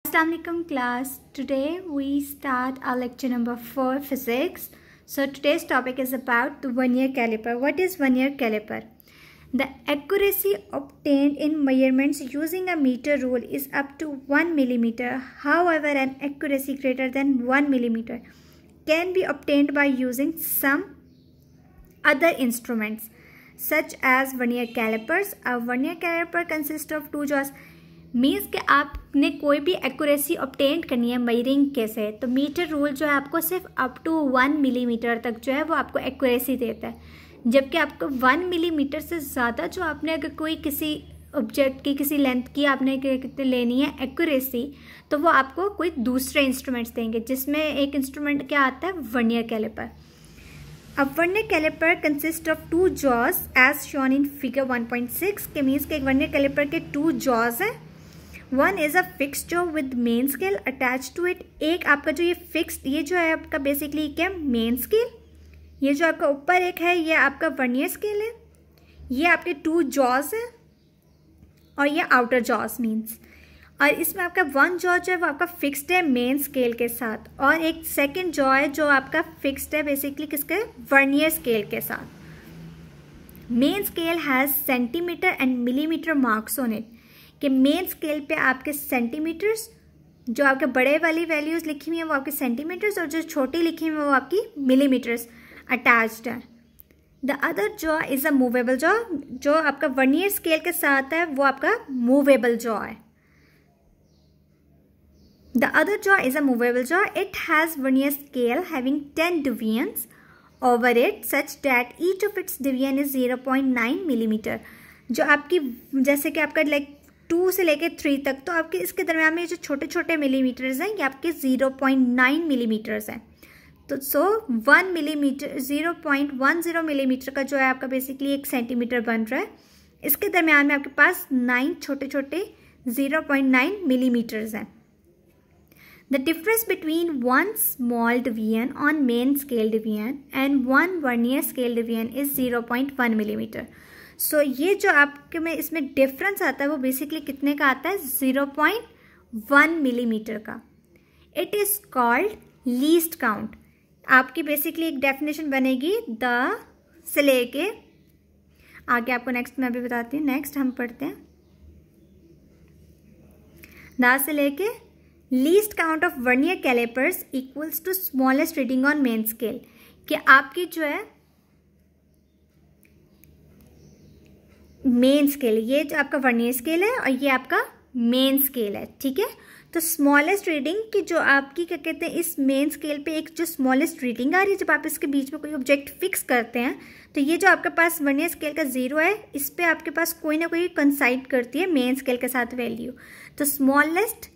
Assalamualaikum class. Today we start our lecture number 4 physics. So today's topic is about the vernier caliper. What is vernier caliper? The accuracy obtained in measurements using a meter rule is up to 1 millimeter. However, an accuracy greater than 1 millimeter can be obtained by using some other instruments such as vernier calipers. A vernier caliper consists of two jaws. Means कि आपने कोई भी accuracy obtain करनी है measuring कैसे, तो metre rule जो है आपको सिर्फ अप टू 1 मिलीमीटर तक जो है वो आपको एक्यूरेसी देता है, जबकि आपको 1 मिलीमीटर से ज़्यादा जो आपने अगर कोई किसी ऑब्जेक्ट की किसी लेंथ की आपने कितने लेनी है एक्यूरेसी, तो वो आपको कोई दूसरे इंस्ट्रूमेंट्स देंगे, जिसमें एक इंस्ट्रूमेंट क्या आता है वर्नियर कैलिपर. अब vernier calliper consist of two jaws as shown in figure 1.6 के मीन्स के एक वर्नियर कैलिपर के टू जॉज हैं. One is a fix jaw with main scale attach to it. एक आपका जो ये फिक्स्ड, ये जो है आपका बेसिकली क्या मेन स्केल, ये जो आपका ऊपर एक है ये आपका वर्नियर स्केल है, ये आपके टू जॉज हैं और ये आउटर जॉज मीन्स. और इसमें आपका वन जॉ जो है वो आपका फिक्स्ड है मेन स्केल के साथ, और एक सेकेंड जॉ है जो आपका फिक्स्ड है बेसिकली किसके वर्नियर स्केल के साथ. Main scale has centimetre and millimetre marks on it. कि मेन स्केल पे आपके सेंटीमीटर्स, जो आपके बड़े वाली वैल्यूज़ लिखी हुई हैं वो आपके सेंटीमीटर्स, और जो छोटी लिखी हुई हैं वो आपकी मिलीमीटर्स अटैच्ड है. The other jaw is a movable jaw. जो आपका वर्नियर स्केल के साथ है वो आपका मूवेबल जॉ है. The other jaw is a movable jaw. It has vernier scale having 10 divisions over it such that each of its division is 0.9 millimetre. जो आपकी जैसे कि आपका लाइक 2 से लेकर 3 तक, तो आपके इसके दरम्यान में जो छोटे छोटे मिलीमीटर्स हैं ये आपके 0.9 मिलीमीटर्स हैं. तो 1 मिलीमीटर 0.10 मिलीमीटर का जो है आपका बेसिकली 1 सेंटीमीटर बन रहा है. इसके दरम्यान में आपके पास 9 छोटे छोटे 0.9 मिलीमीटर्स हैं. The difference between one small division on main scale division and one vernier scale division is 0.1 millimeter. So ये जो आपके में इसमें डिफरेंस आता है वो बेसिकली कितने का आता है 0.1 मिलीमीटर का. It is called least count. आपकी बेसिकली एक डेफिनेशन बनेगी द से लेके आगे, आपको नेक्स्ट मैं भी बताती हूँ. नेक्स्ट हम पढ़ते हैं द से लेके least count of vernier callipers equals to smallest reading on main scale. कि आपकी जो है मेन स्केल, ये जो आपका वर्नियर स्केल है और ये आपका मेन स्केल है, ठीक है. तो स्मॉलेस्ट रीडिंग की जो आपकी क्या कहते हैं इस मेन स्केल पे एक जो स्मॉलेस्ट रीडिंग आ रही है जब आप इसके बीच में कोई ऑब्जेक्ट फिक्स करते हैं, तो ये जो आपके पास वर्नियर स्केल का 0 है इस पे आपके पास कोई ना कोई कंसाइड करती है मेन स्केल के साथ वैल्यू. तो smallest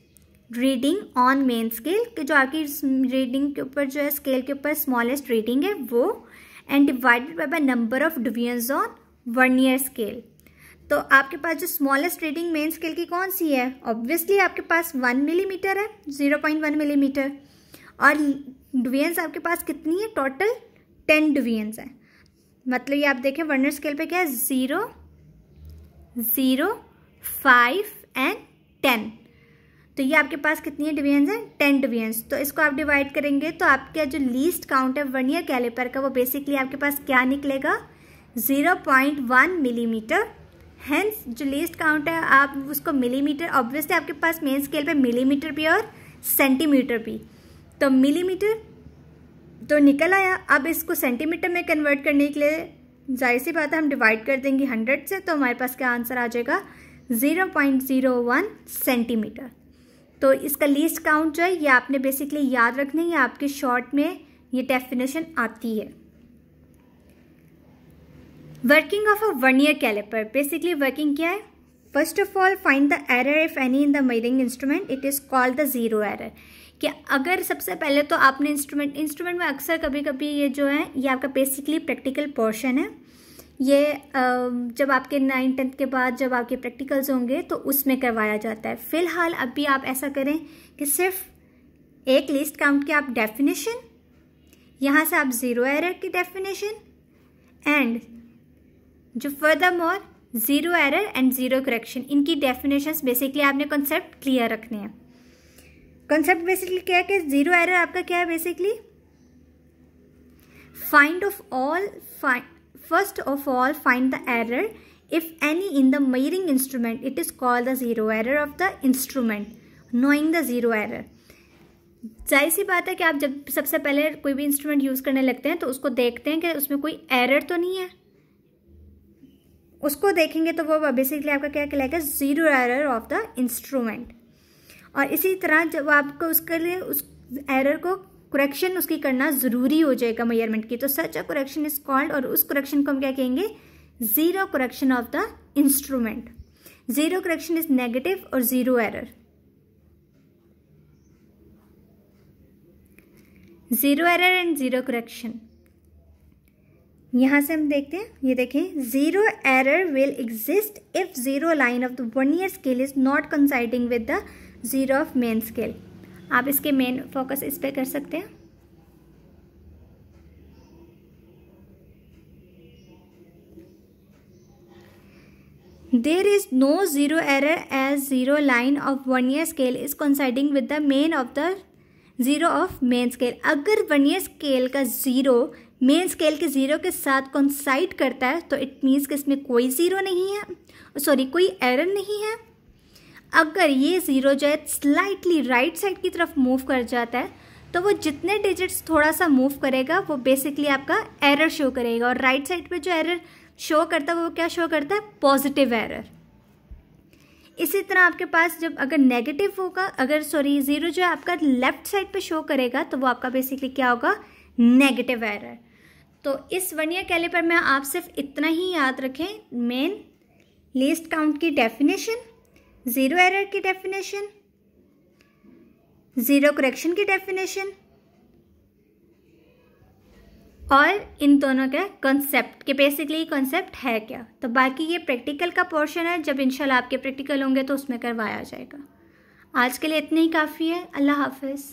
reading on main scale कि जो आपकी रीडिंग के ऊपर जो है स्केल के ऊपर स्मॉलेस्ट रीडिंग है वो, and divided by number of divisions on vernier scale. तो आपके पास जो स्मॉलेस्ट रीडिंग मेन स्केल की कौन सी है, ऑब्वियसली आपके पास 1 मिलीमीटर है, 0.1 मिलीमीटर. और डिवीजन्स आपके पास कितनी है, टोटल 10 डिवीजन्स है. मतलब ये आप देखें वर्नियर स्केल पे क्या है 0, 0, 5 एंड 10. तो ये आपके पास कितनी है डिवीजन्स हैं 10 डिवीजन्स. तो इसको आप डिवाइड करेंगे तो आपका जो लीस्ट काउंट है वर्नियर कैलिपर का वो बेसिकली आपके पास क्या निकलेगा 0.1 मिलीमीटर. हेंस जो लीस्ट काउंट है आप उसको मिलीमीटर, ऑब्वियसली आपके पास मेन स्केल पे मिलीमीटर भी और सेंटीमीटर भी, तो मिलीमीटर तो निकल आया. अब इसको सेंटीमीटर में कन्वर्ट करने के लिए जाहिर सी बात है हम डिवाइड कर देंगे 100 से, तो हमारे पास क्या आंसर आ जाएगा 0.01 सेंटीमीटर. तो इसका लीस्ट काउंट जो है ये आपने बेसिकली याद रखना है, आपके शॉर्ट में ये डेफिनेशन आती है. Working of a vernier calliper. Basically working क्या है, first of all find the error if any in the measuring instrument. It is called the zero error. कि अगर सबसे पहले तो आपने इंस्ट्रूमेंट में अक्सर कभी कभी ये जो है ये आपका बेसिकली प्रैक्टिकल पोर्शन है. ये जब आपके 9th-10th के बाद जब आपके प्रैक्टिकल्स होंगे तो उसमें करवाया जाता है. फिलहाल अभी आप ऐसा करें कि सिर्फ एक लिस्ट काउंट की आप डेफिनेशन, यहाँ से आप जीरो एरर की डेफिनेशन एंड जो further more zero error and zero correction, इनकी डेफिनेशंस बेसिकली आपने कॉन्सेप्ट क्लियर रखने हैं. कॉन्सेप्ट बेसिकली क्या है कि जीरो एरर आपका क्या है basically, first of all find the error if any in the measuring instrument. It is called the zero error of the instrument. Knowing the zero error, जाहिर सी बात है कि आप जब सबसे पहले कोई भी इंस्ट्रूमेंट यूज करने लगते हैं तो उसको देखते हैं कि उसमें कोई एरर तो नहीं है, उसको देखेंगे तो वो बेसिकली आपका क्या कहलाएगा, zero error of the instrument. और इसी तरह जब आपको उसके लिए उस एरर को करेक्शन उसकी करना ज़रूरी हो जाएगा मेजरमेंट की, तो such a correction is called, और उस करेक्शन को हम क्या कहेंगे, zero correction of the instrument. Zero correction is negative और zero error. Zero error and zero correction, यहां से हम देखते हैं, ये देखें, zero error will exist if zero line of the vernier scale is not coinciding with the zero of main scale. आप इसके मेन फोकस इस पे कर सकते हैं। There is no zero error as zero line of vernier scale is coinciding with the main of the zero of main scale. अगर vernier scale का zero main scale के जीरो के साथ कोइंसाइड करता है तो इट मीन्स कि इसमें कोई जीरो नहीं है, सॉरी कोई एरर नहीं है। अगर ये जीरो जो है स्लाइटली राइट साइड की तरफ मूव कर जाता है तो वो जितने डिजिट्स थोड़ा सा मूव करेगा वो बेसिकली आपका एरर शो करेगा, और राइट साइड पे जो एरर शो करता है वो क्या शो करता है, पॉजिटिव एरर। इसी तरह आपके पास जब अगर नेगेटिव होगा, अगर सॉरी जीरो जो है आपका लेफ्ट साइड पे शो करेगा तो वो आपका बेसिकली क्या होगा, नेगेटिव एरर। तो इस वर्नियर कैलिपर में आप सिर्फ इतना ही याद रखें, मेन लीस्ट काउंट की डेफिनेशन, जीरो एरर की डेफिनेशन, जीरो करेक्शन की डेफिनेशन, और इन दोनों का कॉन्सेप्ट के बेसिकली कॉन्सेप्ट है क्या। तो बाकी ये प्रैक्टिकल का पोर्शन है, जब इंशाल्लाह आपके प्रैक्टिकल होंगे तो उसमें करवाया जाएगा। आज के लिए इतने ही काफ़ी है। अल्लाह हाफिज़।